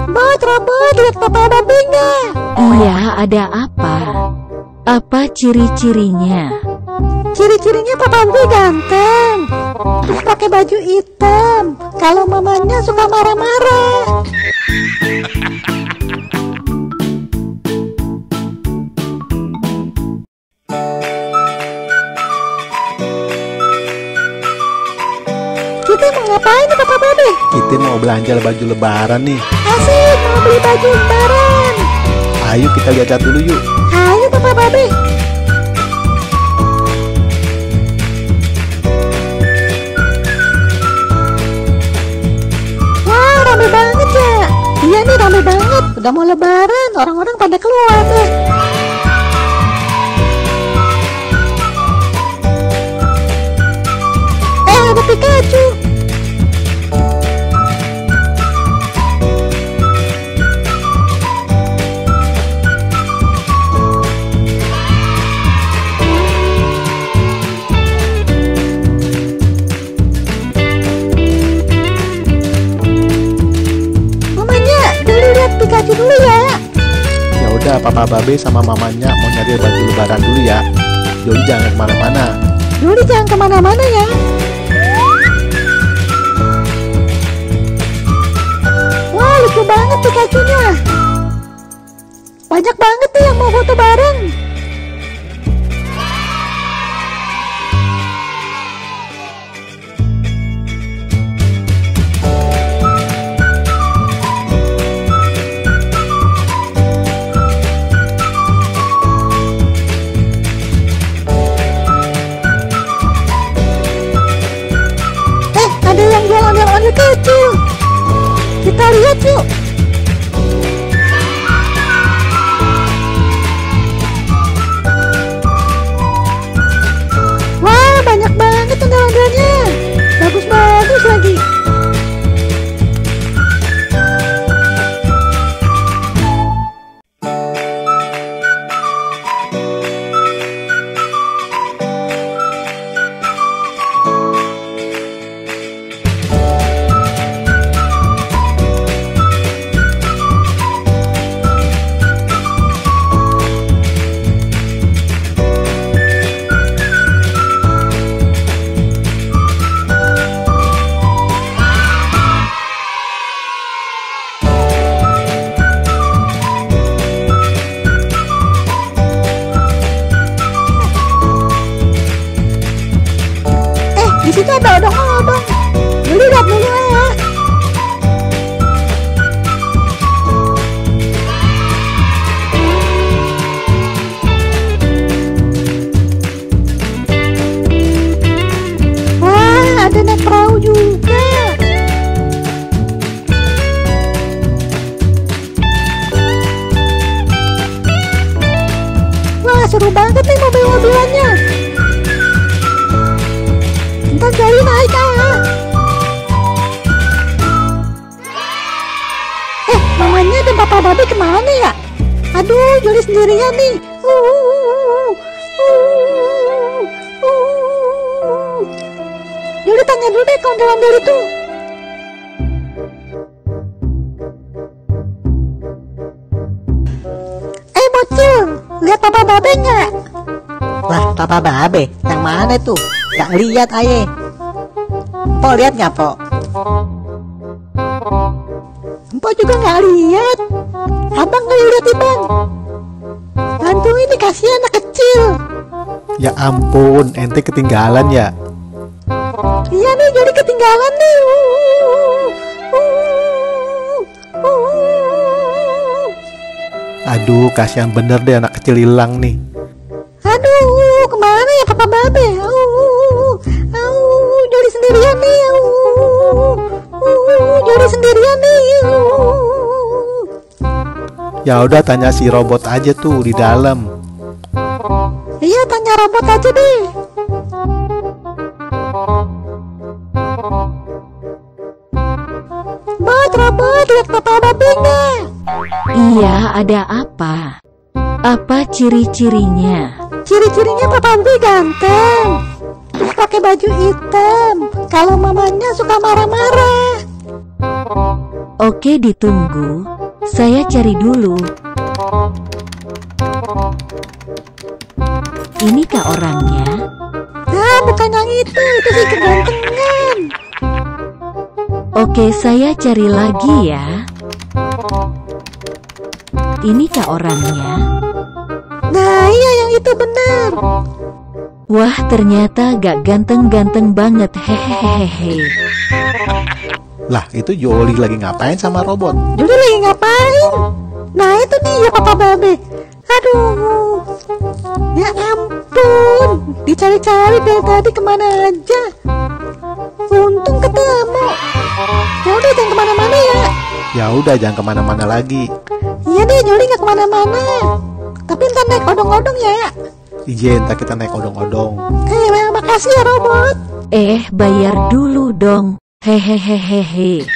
Bot, Robot, lihat Papa Babe nggak? Iya, ada apa? Apa ciri-cirinya? Ciri-cirinya Papa Babe ganteng, terus pakai baju hitam. Kalau mamanya suka marah-marah. Kita mau ngapain nih Papa Babe? Kita mau belanja baju lebaran nih. Asik, mau beli baju lebaran. Ayo kita lihat dulu yuk. Ayo Papa Babe. Wah, rame banget ya. Iya nih, rame banget. Udah mau lebaran, orang-orang pada keluar deh. Ada Pikachu. Pikachu dulu ya. Ya udah, Papa Babe sama mamanya mau nyari baju lebaran dulu ya. Joli jangan kemana-mana. Joli jangan kemana-mana ya. Wah, lucu banget Pikachu-nya. Banyak banget nih yang mau foto bareng. Ada yang jual ondel-ondel kecil. Kita lihat yuk. Wah, banyak banget ondel-ondelnya. Bagus-bagus lagi. Di situ ada odong-odong. Joli lihat dulu ya. Wah, ada naik perahu juga. Wah, seru banget nih mobil-mobilannya. Ntar Joli naik ah. Mamanya dan Papa Babe kemana ya? Aduh, Joli sendirian nih. Joli tanya dulu deh ke ondel-ondel itu. Bocil, lihat Papa Babe nggak? Lah, Papa Babe, yang mana tuh? Gak lihat aye. Po lihat nggak Po? Empok juga nggak lihat. Abang nggak lihat nih Bang. Bantu ini, kasihan anak kecil. Ya ampun, ente ketinggalan ya. Iya nih, Joli ketinggalan nih. Aduh, kasihan bener deh anak kecil hilang nih. Aduh, kemana ya Papa Babe? Joli sendirian nih. Joli sendirian nih. Ya udah, tanya si robot aja tuh di dalam. Iya, tanya robot aja deh. Bot, Robot, lihat Papa Babe nggak? Iya, ada apa? Apa ciri-cirinya? Ciri-cirinya Papa Babe ganteng, terus pakai baju hitam. Kalau mamanya suka marah-marah. Oke, ditunggu. Saya cari dulu. Ini kah orangnya? Nah, bukan yang itu sih kegantengan. Oke, saya cari lagi ya. Ini kah orangnya? Nah, iya yang itu benar. Wah, ternyata gak ganteng-ganteng banget. Hehehehe. Lah, itu Joli lagi ngapain sama robot? Juli lagi ngapain? Nah, itu dia Papa Babe. Aduh, ya ampun, dicari-cari dari tadi kemana aja. Untung ketemu. Ya udah, jangan kemana-mana ya. Ya udah, jangan kemana-mana lagi. Iya deh, Juli nggak kemana-mana. Tapi ntar naik odong-odong ya. Izin, ntar kita naik odong-odong. Makasih ya robot. Bayar dulu dong. Hehehehe.